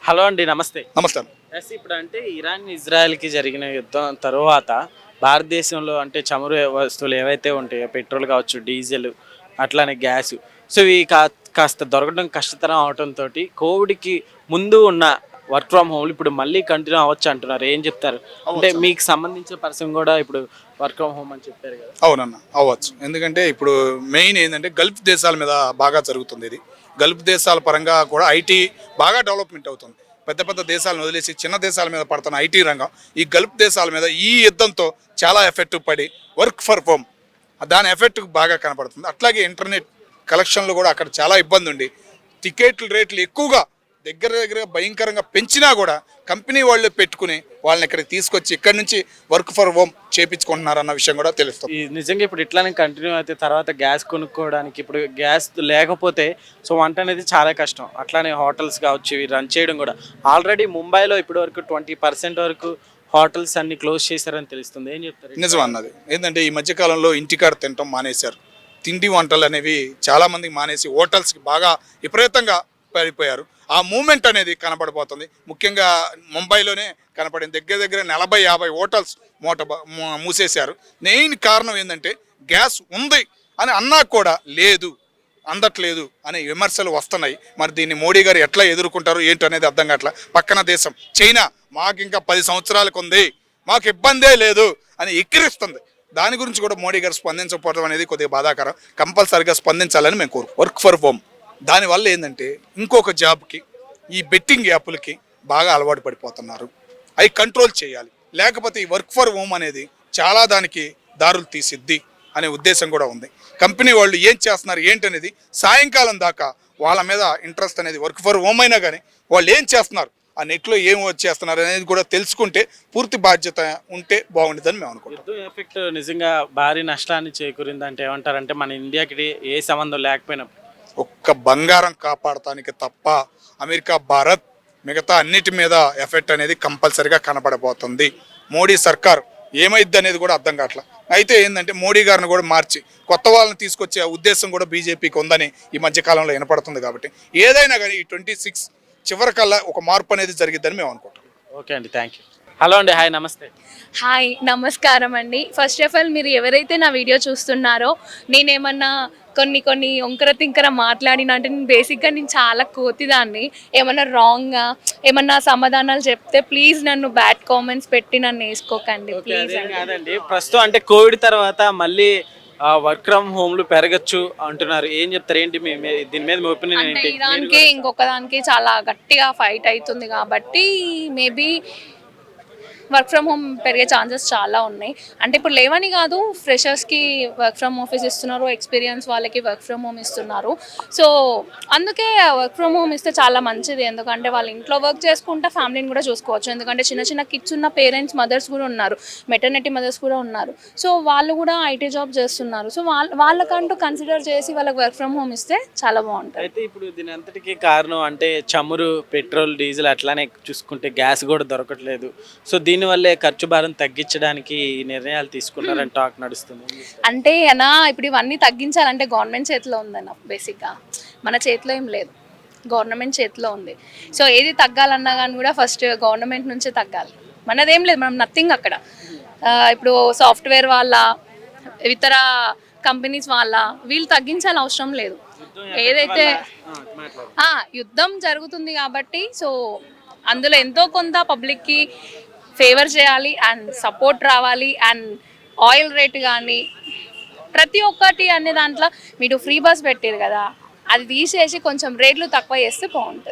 Hello అండి, నమస్తే. నమస్కారం. ఇప్పుడు అంటే ఇరాన్ ఇజ్రాయెల్కి జరిగిన యుద్ధం తర్వాత భారతదేశంలో అంటే చమురు వస్తువులు ఏవైతే ఉంటాయో పెట్రోల్ కావచ్చు, డీజిల్, అట్లానే గ్యాస్, సో ఇవి కాస్త దొరకడం కష్టతరం అవడంతో కోవిడ్కి ముందు ఉన్న వర్క్ ఫ్రమ్ హోమ్ ఇప్పుడు మళ్ళీ కంటిన్యూ అవ్వచ్చు అంటున్నారు. ఏం చెప్తారు? అంటే మీకు సంబంధించిన పర్సన్ కూడా ఇప్పుడు వర్క్ ఫ్రమ్ హోమ్ అని చెప్పారు కదా. అవునన్న, అవ్వచ్చు. ఎందుకంటే ఇప్పుడు మెయిన్ ఏంటంటే గల్ఫ్ దేశాల మీద బాగా జరుగుతుంది. ఇది గల్ఫ్ దేశాల పరంగా కూడా ఐటీ బాగా డెవలప్మెంట్ అవుతుంది. పెద్ద పెద్ద దేశాలను వదిలేసి చిన్న దేశాల మీద పడుతున్న ఐటీ రంగం ఈ గల్ఫ్ దేశాల మీద ఈ యుద్ధంతో చాలా ఎఫెక్ట్ పడి వర్క్ ఫర్ హోమ్ దాని ఎఫెక్ట్ బాగా కనపడుతుంది. అట్లాగే ఇంటర్నెట్ కలెక్షన్లు కూడా అక్కడ చాలా ఇబ్బంది ఉండి టికెట్ల రేట్లు ఎక్కువగా దగ్గర భయంకరంగా పెంచినా కూడా కంపెనీ వాళ్ళు పెట్టుకుని వాళ్ళని ఇక్కడికి తీసుకొచ్చి ఇక్కడ నుంచి వర్క్ ఫర్ హోమ్ చేపించుకుంటున్నారు అన్న విషయం కూడా తెలుస్తుంది. నిజంగా ఇప్పుడు ఇట్లానే కంటిన్యూ అయితే తర్వాత గ్యాస్ కొనుక్కోవడానికి ఇప్పుడు గ్యాస్ లేకపోతే సో వంట అనేది చాలా కష్టం. అట్లానే హోటల్స్ కావచ్చు ఇవి రన్ చేయడం కూడా ఆల్రెడీ ముంబైలో ఇప్పటి వరకు 20% వరకు హోటల్స్ అన్ని క్లోజ్ చేశారని తెలుస్తుంది. ఏం చెప్తారు? నిజం అన్నది ఏంటంటే ఈ మధ్యకాలంలో ఇంటికాడ తినటం మానేశారు. తిండి వంటలు అనేవి చాలామందికి మానేసి హోటల్స్కి బాగా విపరీతంగా పడిపోయారు. ఆ మూమెంట్ అనేది కనపడిపోతుంది. ముఖ్యంగా ముంబైలోనే కనపడింది. దగ్గర 40-50 హోటల్స్ మూసేశారు. మెయిన్ కారణం ఏంటంటే గ్యాస్ ఉంది అని అన్నా కూడా లేదు, అందట్లేదు అనే విమర్శలు వస్తున్నాయి. మరి దీన్ని మోడీ గారు ఎట్లా ఎదుర్కొంటారు ఏంటి అనేది అర్థం కావట్లా. పక్కన దేశం చైనా మాకు ఇంకా 10 సంవత్సరాలకు ఉంది, మాకు ఇబ్బందే లేదు అని ఎక్కిరిస్తుంది. దాని గురించి కూడా మోడీ గారు స్పందించకపోవడం అనేది కొద్దిగా బాధాకరం. కంపల్సరిగా స్పందించాలని మేము కోరు. వర్క్ ఫర్ హోమ్ దానివల్ల ఏంటంటే ఇంకొక జాబ్కి ఈ బెట్టింగ్ యాప్లకి బాగా అలవాటు పడిపోతున్నారు. అవి కంట్రోల్ చేయాలి. లేకపోతే ఈ వర్క్ ఫర్ హోమ్ అనేది చాలా దానికి దారులు తీసిద్ది అనే ఉద్దేశం కూడా ఉంది. కంపెనీ వాళ్ళు ఏం చేస్తున్నారు ఏంటనేది సాయంకాలం దాకా వాళ్ళ మీద ఇంట్రెస్ట్ అనేది వర్క్ ఫర్ హోమ్ అయినా కానీ వాళ్ళు ఏం చేస్తున్నారు ఆ నెట్లో ఏం చేస్తున్నారు అనేది కూడా తెలుసుకుంటే పూర్తి బాధ్యత ఉంటే బాగుంటుందని మేము అనుకుంటాం. ఎఫెక్ట్ నిజంగా భారీ నష్టాన్ని చేకూరిందంటే ఏమంటారంటే మన ఇండియాకి ఏ సంబంధం లేకపోయినా ఒక్క బంగారం కాపాడటానికి తప్ప అమెరికా, భారత్ మిగతా అన్నిటి మీద ఎఫెక్ట్ అనేది కంపల్సరిగా కనపడబోతుంది. మోడీ సర్కార్ ఏమైద్ది అనేది కూడా అర్థం కావట్లా. అయితే ఏంటంటే మోడీ గారిని కూడా మార్చి కొత్త వాళ్ళని తీసుకొచ్చే ఉద్దేశం కూడా బీజేపీకి ఉందని ఈ మధ్యకాలంలో వినపడుతుంది. కాబట్టి ఏదైనా కానీ ఈ 26 చివరికల్లా ఒక మార్పు అనేది జరిగిద్దని మేము అనుకుంటాం. ఓకే అండి, థ్యాంక్ యూ. హలో అండి, హాయ్, నమస్తే. హాయ్, నమస్కారం అండి. ఫస్ట్ ఆఫ్ ఆల్ మీరు ఎవరైతే నా వీడియో చూస్తున్నారో నేనేమన్నా కొన్ని వంకర తింకర మాట్లాడినా అంటే నేను చాలా కోతిదాన్ని. ఏమన్నా రాంగ్గా ఏమన్నా సమాధానాలు చెప్తే ప్లీజ్ నన్ను బ్యాడ్ కామెంట్స్ పెట్టి నన్ను వేసుకోకండి ప్లీజ్. కాదండి, ప్రస్తుతం అంటే కోవిడ్ తర్వాత మళ్ళీ వర్క్ ఫ్రమ్ హోమ్లు పెరగచ్చు అంటున్నారు. ఏం చెప్తారు? ఏంటి దీని మీద మీ ఒపీనియన్ ఏంటి? దానికి ఇంకొకదానికి చాలా గట్టిగా ఫైట్ అవుతుంది కాబట్టి మేబీ వర్క్ ఫ్రమ్ హోమ్ పెరిగే ఛాన్సెస్ చాలా ఉన్నాయి. అంటే ఇప్పుడు లేవని కాదు, ఫ్రెషర్స్కి వర్క్ ఫ్రమ్ ఆఫీస్ ఇస్తున్నారు, ఎక్స్పీరియన్స్ వాళ్ళకి వర్క్ ఫ్రమ్ హోమ్ ఇస్తున్నారు. సో అందుకే వర్క్ ఫ్రమ్ హోమ్ ఇస్తే చాలా మంచిది. ఎందుకంటే వాళ్ళు ఇంట్లో వర్క్ చేసుకుంటే ఫ్యామిలీని కూడా చూసుకోవచ్చు. ఎందుకంటే చిన్న కిడ్స్ ఉన్న పేరెంట్స్, మదర్స్ కూడా ఉన్నారు, మెటర్నిటీ మదర్స్ కూడా ఉన్నారు. సో వాళ్ళు కూడా ఐటీ జాబ్ చేస్తున్నారు. సో వాళ్ళకంటూ కన్సిడర్ చేసి వాళ్ళకి వర్క్ ఫ్రమ్ హోమ్ ఇస్తే చాలా బాగుంటుంది. అయితే ఇప్పుడు దీని అంతటికీ కారణం అంటే చమురు, పెట్రోల్, డీజిల్, అట్లానే చూసుకుంటే గ్యాస్ కూడా దొరకట్లేదు. సో దీనివల్లే ఖర్చు భారం తగ్గించడానికి నిర్ణయాలు తీసుకున్నారని టాక్ నడుస్తుంది. అంటే అన్నా ఇప్పుడు ఇవన్నీ తగ్గించాలంటే గవర్నమెంట్ చేతిలో ఉందన్న. బేసిక్గా మన చేతిలో ఏం లేదు, గవర్నమెంట్ చేతిలో ఉంది. సో ఏది తగ్గాలన్నా కానీ కూడా ఫస్ట్ గవర్నమెంట్ నుంచే తగ్గాలి. మనదేం లేదు, మనం నథింగ్ అక్కడ. ఇప్పుడు సాఫ్ట్వేర్ వాళ్ళ, ఇతర కంపెనీస్ వాళ్ళ వీళ్ళు తగ్గించాల్సిన అవసరం లేదు. ఏదైతే యుద్ధం జరుగుతుంది కాబట్టి సో అందులో ఎంతో కొంత పబ్లిక్కి ఫేవర్ చేయాలి అండ్ సపోర్ట్ రావాలి. అండ్ ఆయిల్ రేట్ కానీ ప్రతి ఒక్కటి అనే దాంట్లో మీరు ఫ్రీ బస్ పెట్టారు కదా, అది తీసేసి కొంచెం రేట్లు తక్కువ చేస్తే బాగుంటుంది.